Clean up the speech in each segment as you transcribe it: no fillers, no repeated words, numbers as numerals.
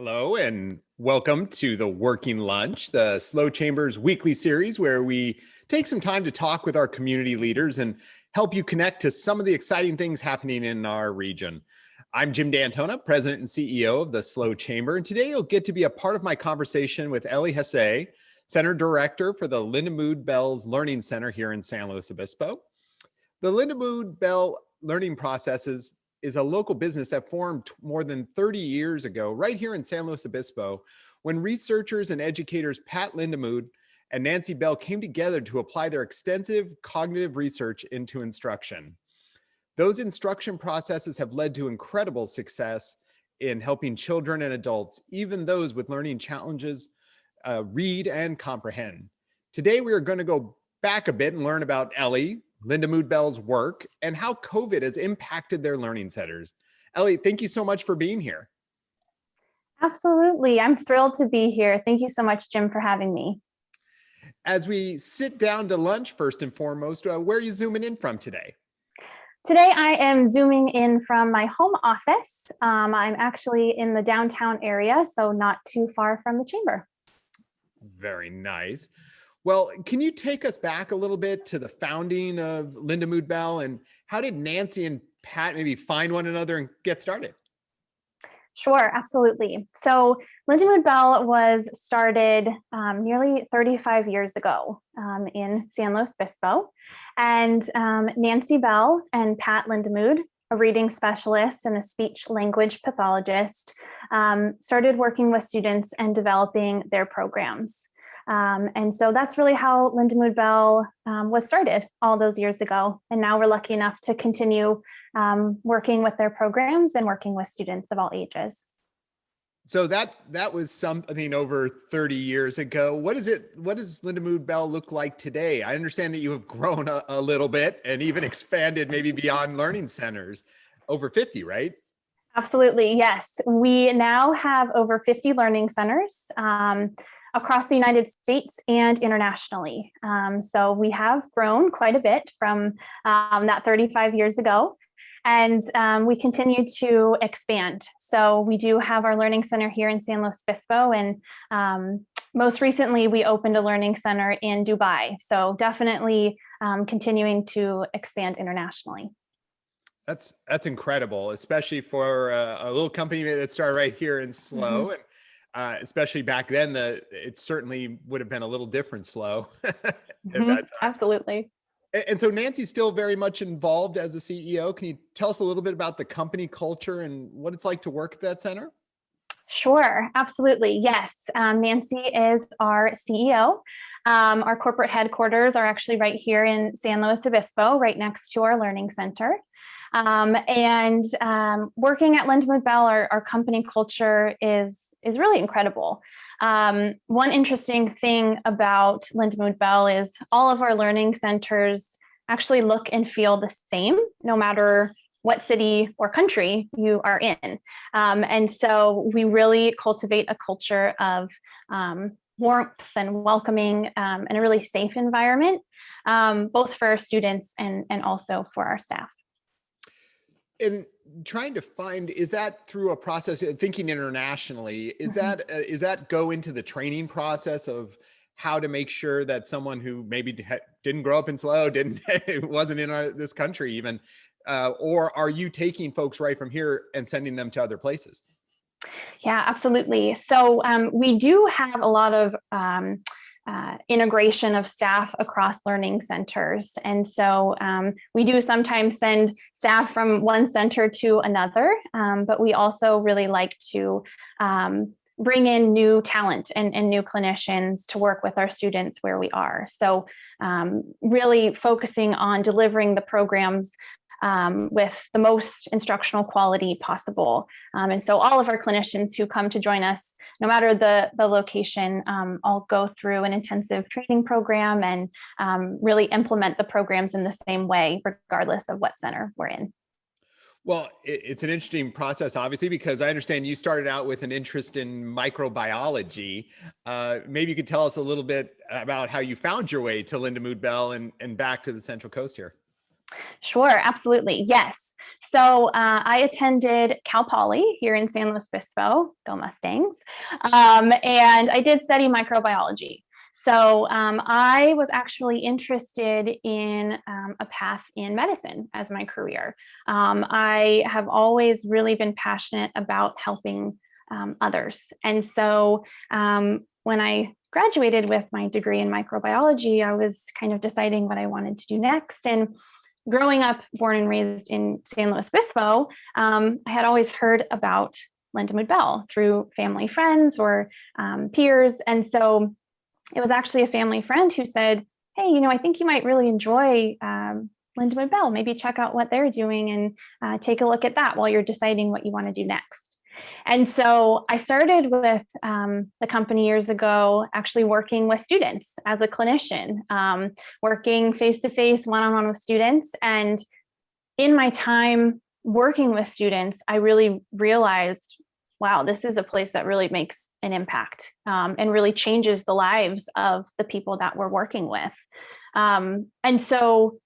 Hello and welcome to the Working Lunch, the Slow Chambers weekly series where we take some time to talk with our community leaders and help you connect to some of the exciting things happening in our region. I'm Jim D'Antona, President and CEO of the Slow Chamber, and today you'll get to be a part of my conversation with Elly Hasay, Center Director for the Lindamood-Bell Learning Center here in San Luis Obispo. The Lindamood-Bell Learning Processes is a local business that formed more than 30 years ago, right here in San Luis Obispo, when researchers and educators Pat Lindamood and Nancy Bell came together to apply their extensive cognitive research into instruction. Those instruction processes have led to incredible success in helping children and adults, even those with learning challenges, read and comprehend. Today, we are going to go back a bit and learn about Elly, Lindamood-Bell's work, and how COVID has impacted their learning centers. Elly, thank you so much for being here. Absolutely. I'm thrilled to be here. Thank you so much, Jim, for having me. As we sit down to lunch, first and foremost, where are you zooming in from today? Today, I am zooming in from my home office. I'm actually in the downtown area, so not too far from the chamber. Very nice. Well, can you take us back a little bit to the founding of Lindamood-Bell, and how did Nancy and Pat maybe find one another and get started? Sure, absolutely. So Lindamood-Bell was started nearly 35 years ago in San Luis Obispo. And Nancy Bell and Pat Lindamood, a reading specialist and a speech language pathologist, started working with students and developing their programs. And so that's really how Lindamood-Bell was started all those years ago. And now we're lucky enough to continue working with their programs and working with students of all ages. So that was something over 30 years ago. What does Lindamood-Bell look like today? I understand that you have grown a little bit and even expanded maybe beyond learning centers. Over 50, right? Absolutely, yes. We now have over 50 learning centers across the United States and internationally. So we have grown quite a bit from that 35 years ago, and we continue to expand. So we do have our learning center here in San Luis Obispo, and most recently we opened a learning center in Dubai. So definitely continuing to expand internationally. That's incredible, especially for a little company that started right here in SLO. Mm-hmm. And especially back then, it certainly would have been a little different SLO at that time. Absolutely. And so Nancy's still very much involved as a CEO. Can you tell us a little bit about the company culture and what it's like to work at that center? Sure, absolutely. Yes, Nancy is our CEO. Our corporate headquarters are actually right here in San Luis Obispo, right next to our learning center. And working at Lindamood-Bell, our company culture is really incredible. One interesting thing about Lindamood-Bell is all of our learning centers actually look and feel the same, no matter what city or country you are in. And so we really cultivate a culture of warmth and welcoming and a really safe environment, both for our students and also for our staff. And trying to find, is that through a process, thinking internationally, is that go into the training process of how to make sure that someone who maybe didn't grow up in SLO, wasn't in this country even, or are you taking folks right from here and sending them to other places? Yeah, absolutely. So we do have a lot of integration of staff across learning centers. And so we do sometimes send staff from one center to another, but we also really like to bring in new talent and new clinicians to work with our students where we are. So really focusing on delivering the programs with the most instructional quality possible. And so all of our clinicians who come to join us, no matter the location, all go through an intensive training program and really implement the programs in the same way, regardless of what center we're in. Well, it's an interesting process, obviously, because I understand you started out with an interest in microbiology. Maybe you could tell us a little bit about how you found your way to Lindamood-Bell and back to the Central Coast here. Sure, absolutely. Yes. I attended Cal Poly here in San Luis Obispo, go Mustangs, and I did study microbiology. I was actually interested in a path in medicine as my career. I have always really been passionate about helping others. And so when I graduated with my degree in microbiology, I was kind of deciding what I wanted to do next. And growing up, born and raised in San Luis Obispo, I had always heard about Lindamood-Bell through family friends or peers. And so it was actually a family friend who said, hey, I think you might really enjoy Lindamood-Bell. Maybe check out what they're doing and take a look at that while you're deciding what you want to do next. And so I started with the company years ago, actually working with students as a clinician, working face-to-face, one-on-one with students. And in my time working with students, I really realized, wow, this is a place that really makes an impact and really changes the lives of the people that we're working with. And so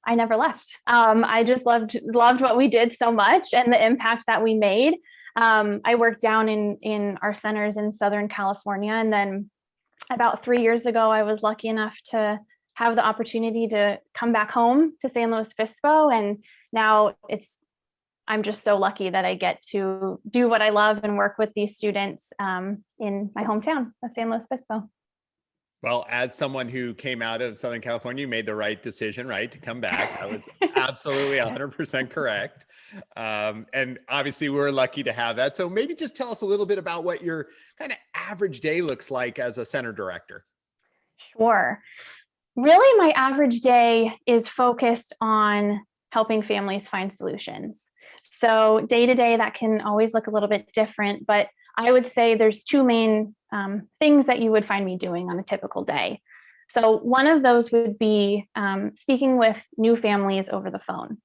I never left. I just loved what we did so much and the impact that we made. I worked down in our centers in Southern California. And then about 3 years ago, I was lucky enough to have the opportunity to come back home to San Luis Obispo. And now I'm just so lucky that I get to do what I love and work with these students in my hometown of San Luis Obispo. Well, as someone who came out of Southern California, you made the right decision, right, to come back. That was absolutely 100% correct. And obviously we're lucky to have that. So maybe just tell us a little bit about what your kind of average day looks like as a center director. Sure. Really, my average day is focused on helping families find solutions. So day to day, that can always look a little bit different, but I would say there's two main things that you would find me doing on a typical day. So one of those would be speaking with new families over the phone.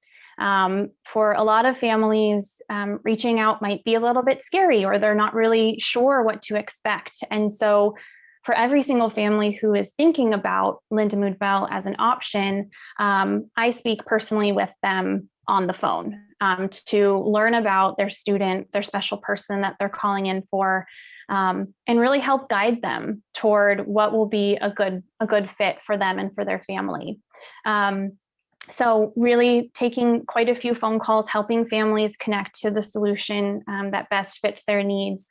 For a lot of families, reaching out might be a little bit scary, or they're not really sure what to expect. And so for every single family who is thinking about Lindamood-Bell as an option, I speak personally with them on the phone to learn about their student, their special person that they're calling in for, and really help guide them toward what will be a good fit for them and for their family. So really taking quite a few phone calls, helping families connect to the solution that best fits their needs.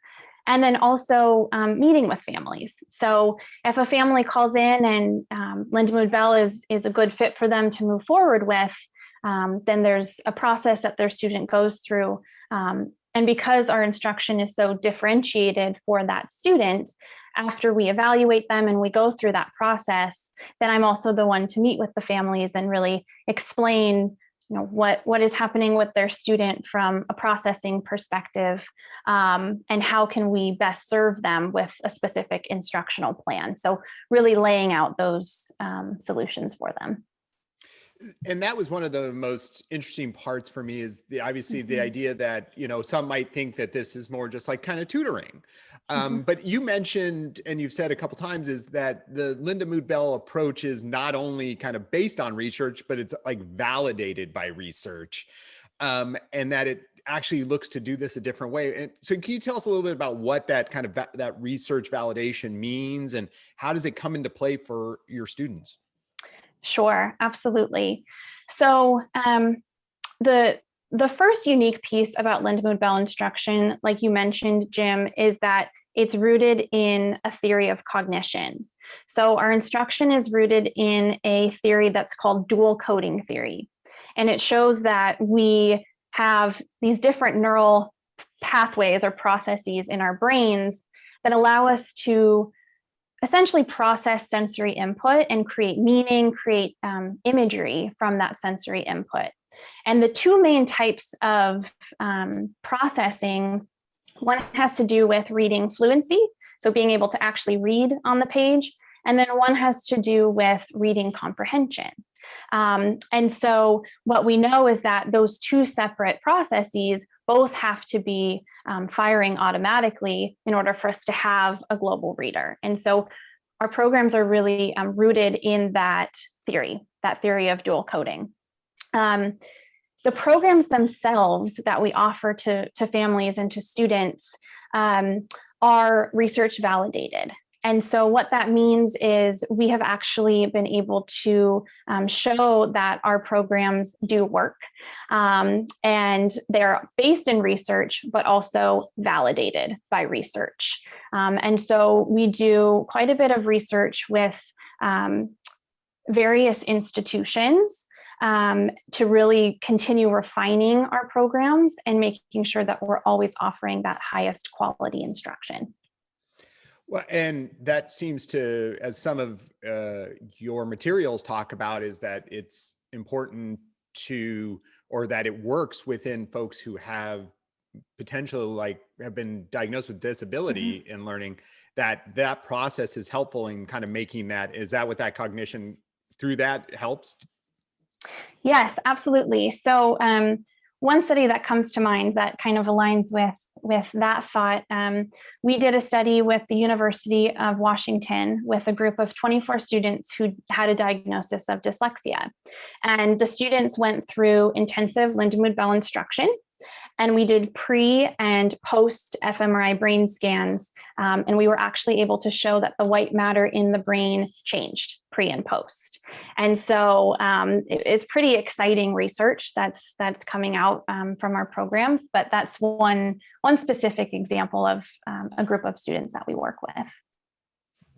And then also meeting with families. So if a family calls in and Lindamood-Bell is a good fit for them to move forward with, then there's a process that their student goes through. And because our instruction is so differentiated for that student, after we evaluate them and we go through that process, then I'm also the one to meet with the families and really explain what is happening with their student from a processing perspective, and how can we best serve them with a specific instructional plan. So really laying out those solutions for them. And that was one of the most interesting parts for me, is obviously the idea that, some might think that this is more just like kind of tutoring. But you mentioned, and you've said a couple times, is that the Lindamood-Bell approach is not only kind of based on research, but it's like validated by research, and that it actually looks to do this a different way. And so can you tell us a little bit about what that kind of that research validation means, and how does it come into play for your students? Sure, absolutely. So the first unique piece about Lindamood-Bell instruction, like you mentioned, Jim, is that it's rooted in a theory of cognition. So our instruction is rooted in a theory that's called dual coding theory. And it shows that we have these different neural pathways or processes in our brains that allow us to essentially process sensory input and create meaning, create imagery from that sensory input. And the two main types of processing, one has to do with reading fluency, so being able to actually read on the page, and then one has to do with reading comprehension. And so what we know is that those two separate processes both have to be firing automatically in order for us to have a global reader. And so our programs are really rooted in that theory of dual coding. the programs themselves that we offer to families and to students are research validated. And so what that means is we have actually been able to show that our programs do work, and they're based in research, but also validated by research. And so we do quite a bit of research with various institutions to really continue refining our programs and making sure that we're always offering that highest quality instruction. Well, and that seems to, as some of your materials talk about, is that it's important to, or that it works within folks who have potentially like have been diagnosed with disability in learning, that process is helpful in kind of making that, is that what that cognition through that helps? Yes, absolutely. So one study that comes to mind that kind of aligns with that thought, we did a study with the University of Washington with a group of 24 students who had a diagnosis of dyslexia. And the students went through intensive Lindamood-Bell instruction, and we did pre and post fMRI brain scans, and we were actually able to show that the white matter in the brain changed pre and post. And so it's pretty exciting research that's coming out from our programs, but that's one specific example of a group of students that we work with.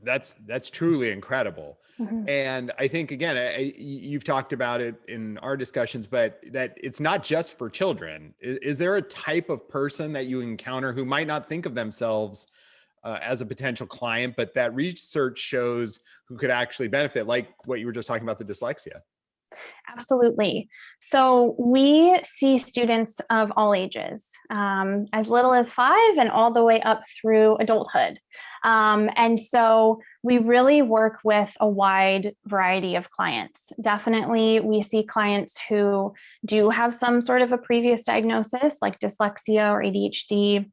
That's truly incredible. And I think, again, you've talked about it in our discussions, but that it's not just for children. Is there a type of person that you encounter who might not think of themselves as a potential client, but that research shows who could actually benefit, like what you were just talking about, the dyslexia? Absolutely. So we see students of all ages, as little as 5 and all the way up through adulthood. And so we really work with a wide variety of clients. Definitely, we see clients who do have some sort of a previous diagnosis, like dyslexia or ADHD,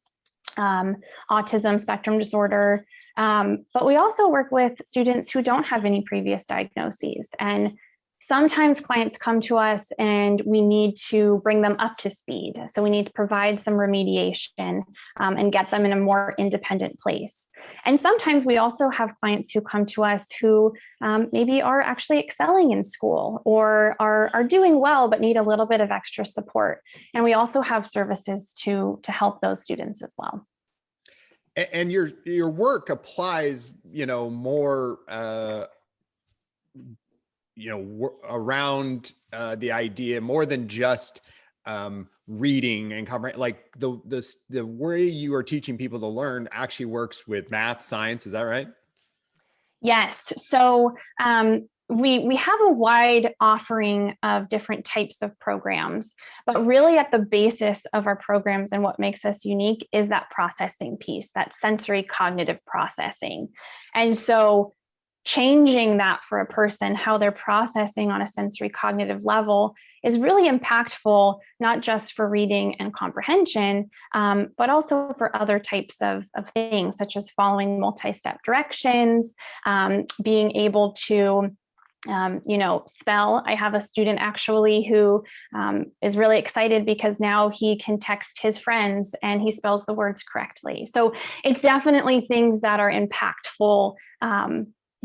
autism spectrum disorder. But we also work with students who don't have any previous diagnoses. And sometimes clients come to us and we need to bring them up to speed. So we need to provide some remediation and get them in a more independent place. And sometimes we also have clients who come to us who maybe are actually excelling in school or are doing well, but need a little bit of extra support. And we also have services to help those students as well. And your work applies, more around the idea more than just reading and comprehend. Like the way you are teaching people to learn actually works with math, science. Is that right? Yes. So we have a wide offering of different types of programs, but really at the basis of our programs and what makes us unique is that processing piece, that sensory cognitive processing. And so changing that for a person, how they're processing on a sensory cognitive level, is really impactful, not just for reading and comprehension, but also for other types of things, such as following multi-step directions, being able to spell. I have a student actually who is really excited because now he can text his friends and he spells the words correctly. So it's definitely things that are impactful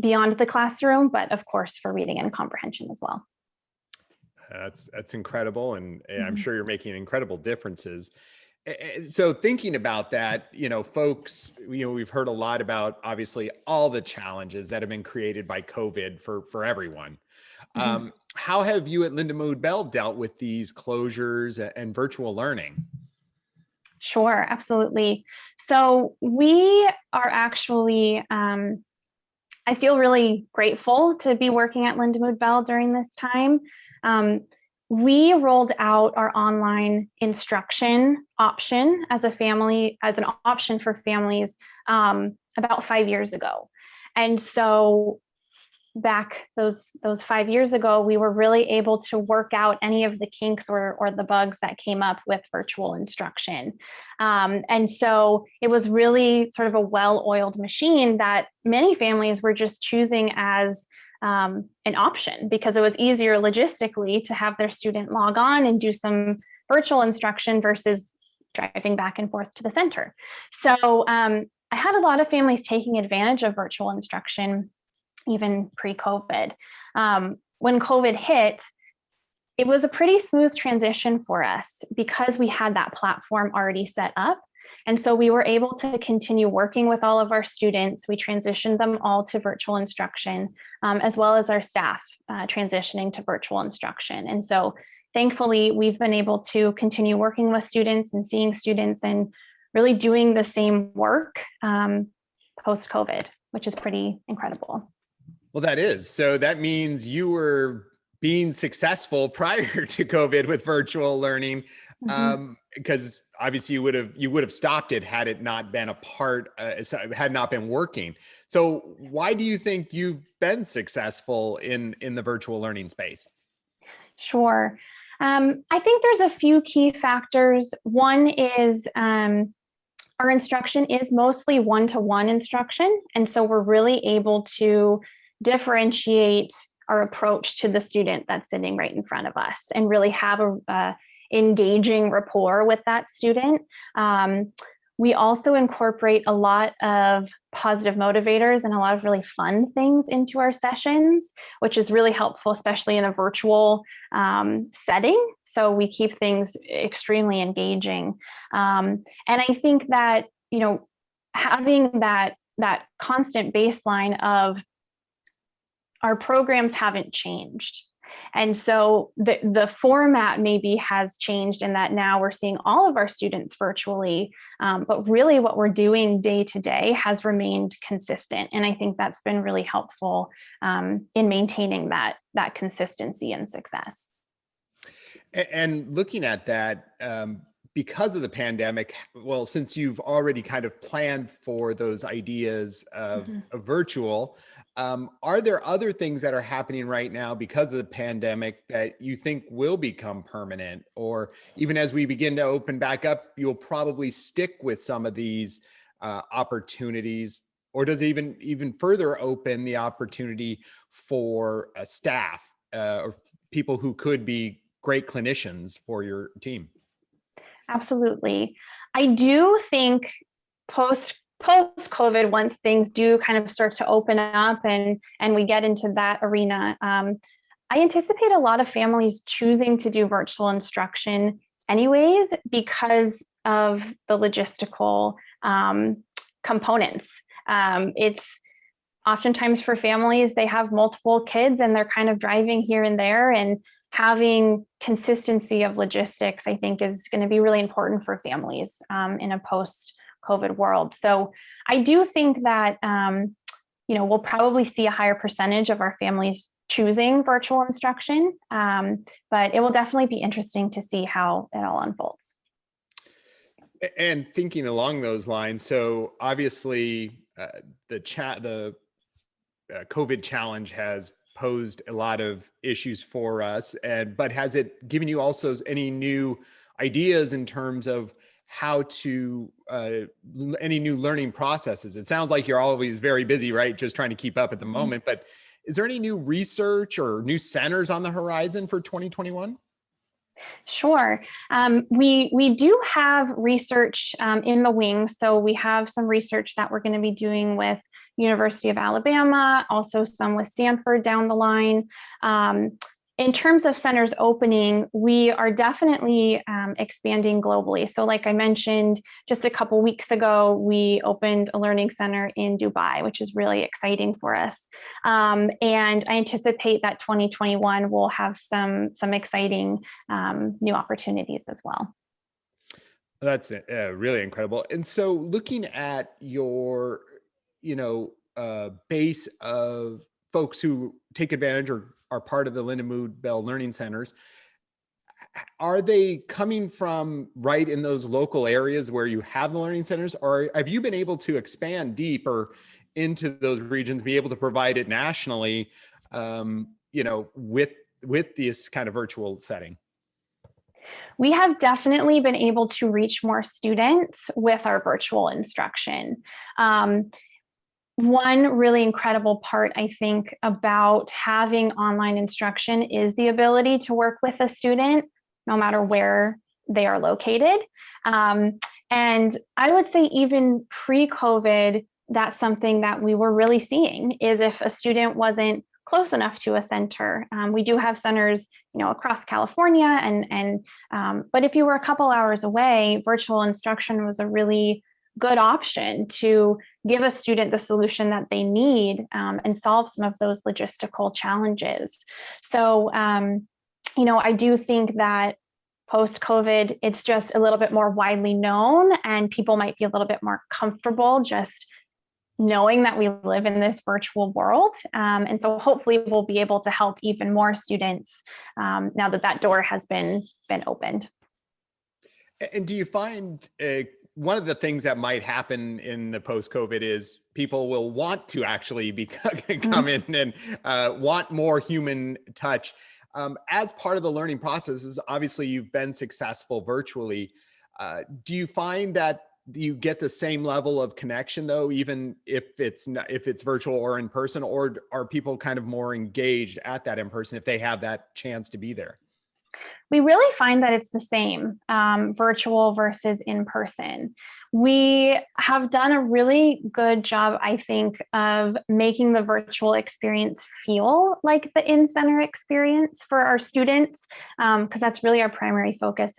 beyond the classroom, but of course for reading and comprehension as well. That's incredible. And I'm sure you're making incredible differences. So thinking about that, folks, we've heard a lot about obviously all the challenges that have been created by COVID for everyone. How have you at Lindamood-Bell dealt with these closures and virtual learning? Sure, absolutely. So we are actually, I feel really grateful to be working at Lindamood-Bell during this time. We rolled out our online instruction option as an option for families about 5 years ago. And so back those 5 years ago, we were really able to work out any of the kinks or the bugs that came up with virtual instruction. And so it was really sort of a well-oiled machine that many families were just choosing as an option because it was easier logistically to have their student log on and do some virtual instruction versus driving back and forth to the center. So I had a lot of families taking advantage of virtual instruction even pre-COVID. When COVID hit, it was a pretty smooth transition for us because we had that platform already set up. And so we were able to continue working with all of our students. We transitioned them all to virtual instruction, as well as our staff transitioning to virtual instruction. And so thankfully, we've been able to continue working with students and seeing students and really doing the same work post-COVID, which is pretty incredible. Well, that is. So that means you were being successful prior to COVID with virtual learning, because obviously you would have stopped it had it not been had not been working. So why do you think you've been successful in the virtual learning space? Sure. I think there's a few key factors. One is our instruction is mostly one-to-one instruction. And so we're really able to differentiate our approach to the student that's sitting right in front of us and really have a engaging rapport with that student. We also incorporate a lot of positive motivators and a lot of really fun things into our sessions, which is really helpful, especially in a virtual setting. So we keep things extremely engaging. And I think that, you know, having that constant baseline of our programs haven't changed. And so the format maybe has changed in that now we're seeing all of our students virtually, but really what we're doing day to day has remained consistent. And I think that's been really helpful in maintaining that consistency and success. And looking at that, because of the pandemic, well, since you've already kind of planned for those ideas of virtual, are there other things that are happening right now because of the pandemic that you think will become permanent? Or even as we begin to open back up, you'll probably stick with some of these opportunities? Or does it even further open the opportunity for staff or people who could be great clinicians for your team? Absolutely. I do think post-COVID, once things do kind of start to open up and we get into that arena, I anticipate a lot of families choosing to do virtual instruction anyways because of the logistical components. It's oftentimes for families, they have multiple kids and they're kind of driving here and there, and having consistency of logistics, I think, is going to be really important for families in a post-COVID world. So I do think that, you know, we'll probably see a higher percentage of our families choosing virtual instruction, but it will definitely be interesting to see how it all unfolds. And thinking along those lines, so obviously the COVID challenge has posed a lot of issues for us, but has it given you also any new ideas in terms of how to any new learning processes? It sounds like you're always very busy, right? Just trying to keep up at the moment, but is there any new research or new centers on the horizon for 2021? Sure. We do have research in the wings. So we have some research that we're going to be doing with University of Alabama, also some with Stanford down the line. In terms of centers opening, we are definitely expanding globally. So like I mentioned, just a couple weeks ago, we opened a learning center in Dubai, which is really exciting for us. And I anticipate that 2021 will have some exciting new opportunities as well. That's really incredible. And so looking at your, base of folks who take advantage or are part of the Lindamood-Bell Learning Centers, are they coming from right in those local areas where you have the learning centers, or have you been able to expand deeper into those regions, be able to provide it nationally, with this kind of virtual setting? We have definitely been able to reach more students with our virtual instruction. One really incredible part, I think, about having online instruction is the ability to work with a student no matter where they are located. And I would say even pre-COVID, that's something that we were really seeing is if a student wasn't close enough to a center. We do have centers, across California, but if you were a couple hours away, virtual instruction was a really good option to give a student the solution that they need and solve some of those logistical challenges. So, I do think that post-COVID, it's just a little bit more widely known and people might be a little bit more comfortable just knowing that we live in this virtual world. And so hopefully we'll be able to help even more students now that that door has been opened. And do you find one of the things that might happen in the post-COVID is people will want to actually come in and want more human touch. As part of the learning processes, obviously you've been successful virtually. Do you find that you get the same level of connection though, even if it's virtual or in person, or are people kind of more engaged at that in person if they have that chance to be there? We really find that it's the same, virtual versus in person. We have done a really good job, I think, of making the virtual experience feel like the in-center experience for our students, because that's really our primary focus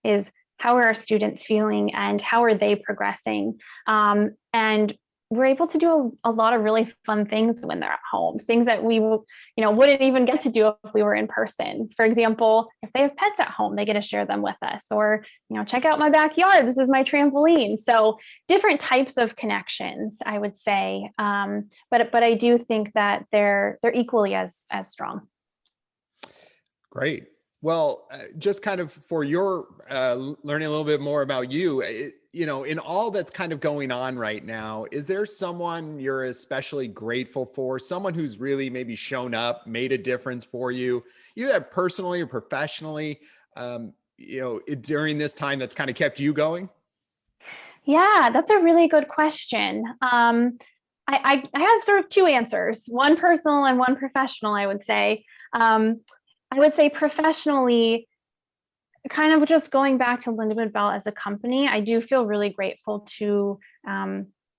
is how are our students feeling and how are they progressing? And we're able to do a lot of really fun things when they're at home, things that we wouldn't even get to do if we were in person. For example, if they have pets at home, they get to share them with us, or check out my backyard, this is my trampoline. So different types of connections, I would say, but I do think that they're equally as strong. Great. Well, just kind of for your learning a little bit more about you, in all that's kind of going on right now, is there someone you're especially grateful for, someone who's really maybe shown up, made a difference for you, either personally or professionally, during this time that's kind of kept you going? Yeah, that's a really good question. I have sort of two answers, one personal and one professional, I would say. I would say professionally, kind of just going back to Lindamood-Bell as a company, I do feel really grateful to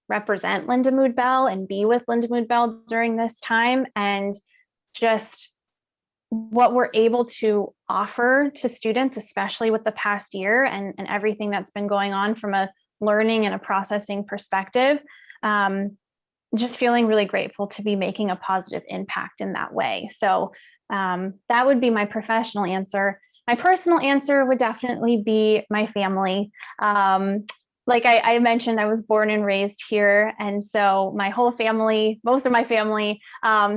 represent Lindamood-Bell and be with Lindamood-Bell during this time, and just what we're able to offer to students, especially with the past year and everything that's been going on from a learning and a processing perspective. Just feeling really grateful to be making a positive impact in that way. So that would be my professional answer. My personal answer would definitely be my family. Like I mentioned, I was born and raised here. And so my whole family, most of my family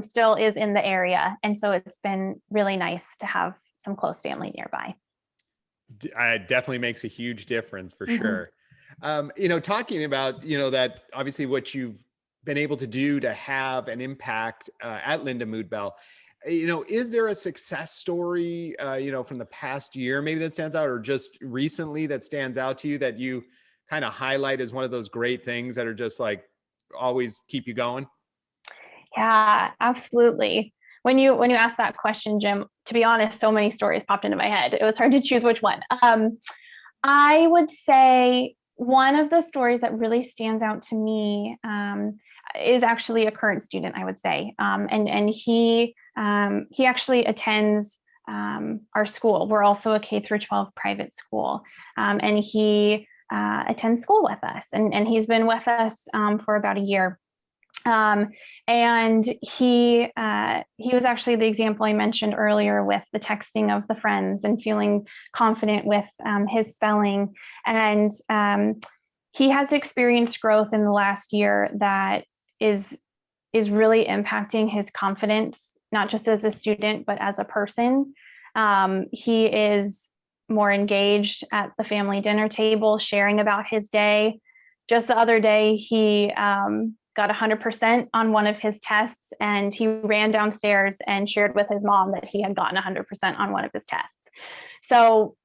still is in the area. And so it's been really nice to have some close family nearby. It definitely makes a huge difference for Mm-hmm. sure. Talking about, that obviously what you've been able to do to have an impact at Lindamood-Bell, is there a success story, from the past year, maybe that stands out, or just recently that stands out to you that you kind of highlight as one of those great things that are just like always keep you going? Yeah, absolutely. When you asked that question, Jim, to be honest, so many stories popped into my head. It was hard to choose which one. I would say one of the stories that really stands out to me is actually a current student, I would say, and he actually attends our school. We're also a K through 12 private school, and he attends school with us, and he's been with us for about a year. And he was actually the example I mentioned earlier with the texting of the friends and feeling confident with his spelling. And he has experienced growth in the last year that is really impacting his confidence, not just as a student, but as a person. He is more engaged at the family dinner table, sharing about his day. Just the other day, he got 100% on one of his tests, and he ran downstairs and shared with his mom that he had gotten 100% on one of his tests. So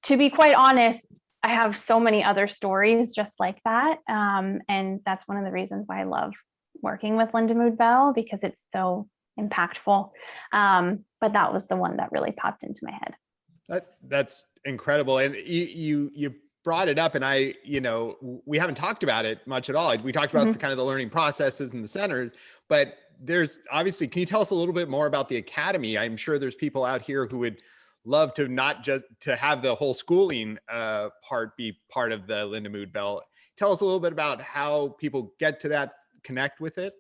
to be quite honest, I have so many other stories just like that. And that's one of the reasons why I love working with Lindamood-Bell because it's so impactful. But that was the one that really popped into my head. That's incredible. And you brought it up, and we haven't talked about it much at all. We talked about the kind of the learning processes and the centers, but there's obviously, can you tell us a little bit more about the academy? I'm sure there's people out here who would love to not just to have the whole schooling part be part of the Lindamood-Bell. Tell us a little bit about how people get to that, connect with it.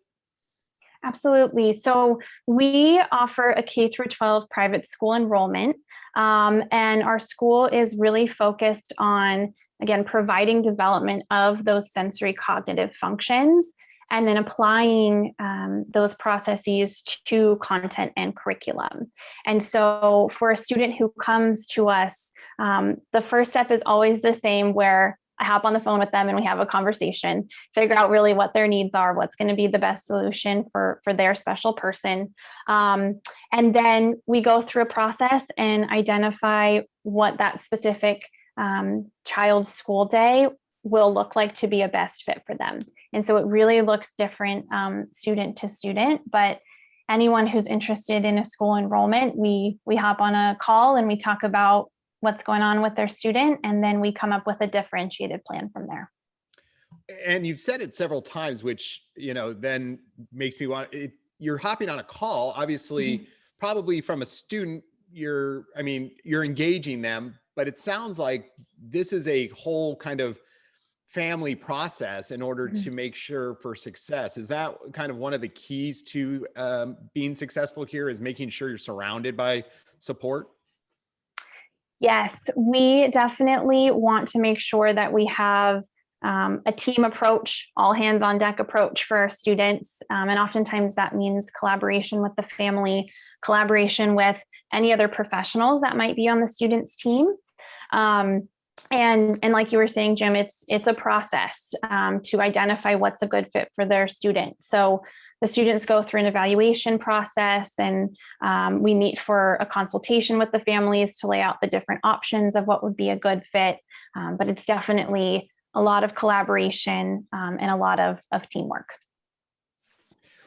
Absolutely. So we offer a K through 12 private school enrollment, and our school is really focused on, again, providing development of those sensory cognitive functions and then applying those processes to content and curriculum. And so for a student who comes to us, the first step is always the same, where I hop on the phone with them and we have a conversation, figure out really what their needs are, what's going to be the best solution for their special person. And then we go through a process and identify what that specific child's school day will look like to be a best fit for them. And so it really looks different student to student, but anyone who's interested in a school enrollment, we hop on a call and we talk about what's going on with their student, and then we come up with a differentiated plan from there. And you've said it several times, which, then makes me want it. You're hopping on a call, obviously, probably from a student, you're engaging them, but it sounds like this is a whole kind of family process in order to make sure for success. Is that kind of one of the keys to being successful here, is making sure you're surrounded by support? Yes, we definitely want to make sure that we have a team approach, all hands on deck approach for our students. And oftentimes that means collaboration with the family, collaboration with any other professionals that might be on the student's team. And like you were saying, Jim, it's a process to identify what's a good fit for their student. So the students go through an evaluation process, and we meet for a consultation with the families to lay out the different options of what would be a good fit. But it's definitely a lot of collaboration and a lot of teamwork.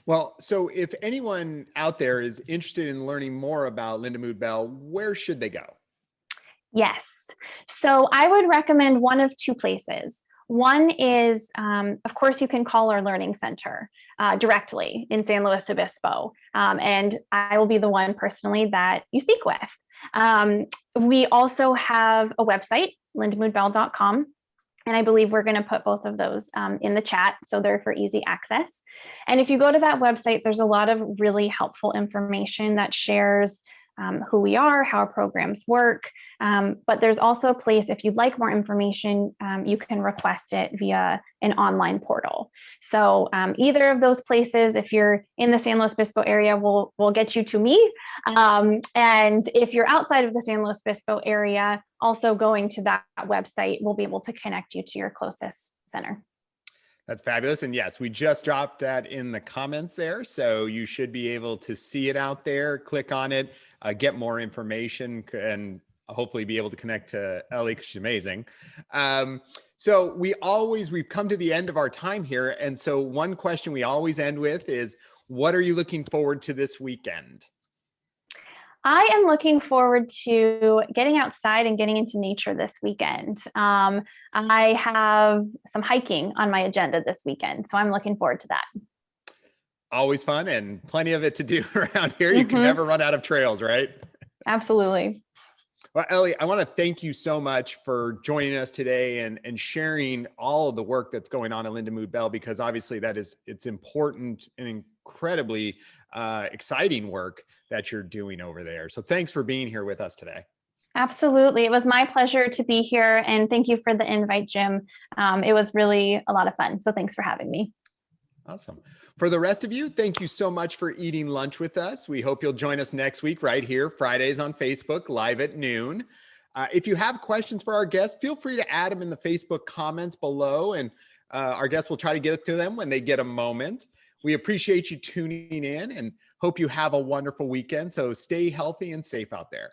Well, so if anyone out there is interested in learning more about Lindamood-Bell, where should they go? Yes. So I would recommend one of two places. One is, of course, you can call our Learning Center directly in San Luis Obispo, and I will be the one personally that you speak with. We also have a website, lindamoodbell.com, and I believe we're going to put both of those in the chat, so they're for easy access. And if you go to that website, there's a lot of really helpful information that shares who we are, how our programs work. But there's also a place, if you'd like more information, you can request it via an online portal. So either of those places, if you're in the San Luis Obispo area, will get you to me. And if you're outside of the San Luis Obispo area, also going to that website will be able to connect you to your closest center. That's fabulous. And yes, we just dropped that in the comments there. So you should be able to see it out there, click on it, get more information, and hopefully be able to connect to Elly, because she's amazing. So we've come to the end of our time here. And so one question we always end with is, what are you looking forward to this weekend? I am looking forward to getting outside and getting into nature this weekend. I have some hiking on my agenda this weekend, so I'm looking forward to that. Always fun, and plenty of it to do around here. You can never run out of trails, right? Absolutely. Well, Elly, I want to thank you so much for joining us today and sharing all of the work that's going on at Lindamood-Bell, because obviously it's important and incredibly exciting work that you're doing over there. So thanks for being here with us today. Absolutely. It was my pleasure to be here, and thank you for the invite, Jim. It was really a lot of fun. So thanks for having me. Awesome. For the rest of you, thank you so much for eating lunch with us. We hope you'll join us next week right here, Fridays on Facebook, live at noon. If you have questions for our guests, feel free to add them in the Facebook comments below, and our guests will try to get to them when they get a moment. We appreciate you tuning in and hope you have a wonderful weekend. So stay healthy and safe out there.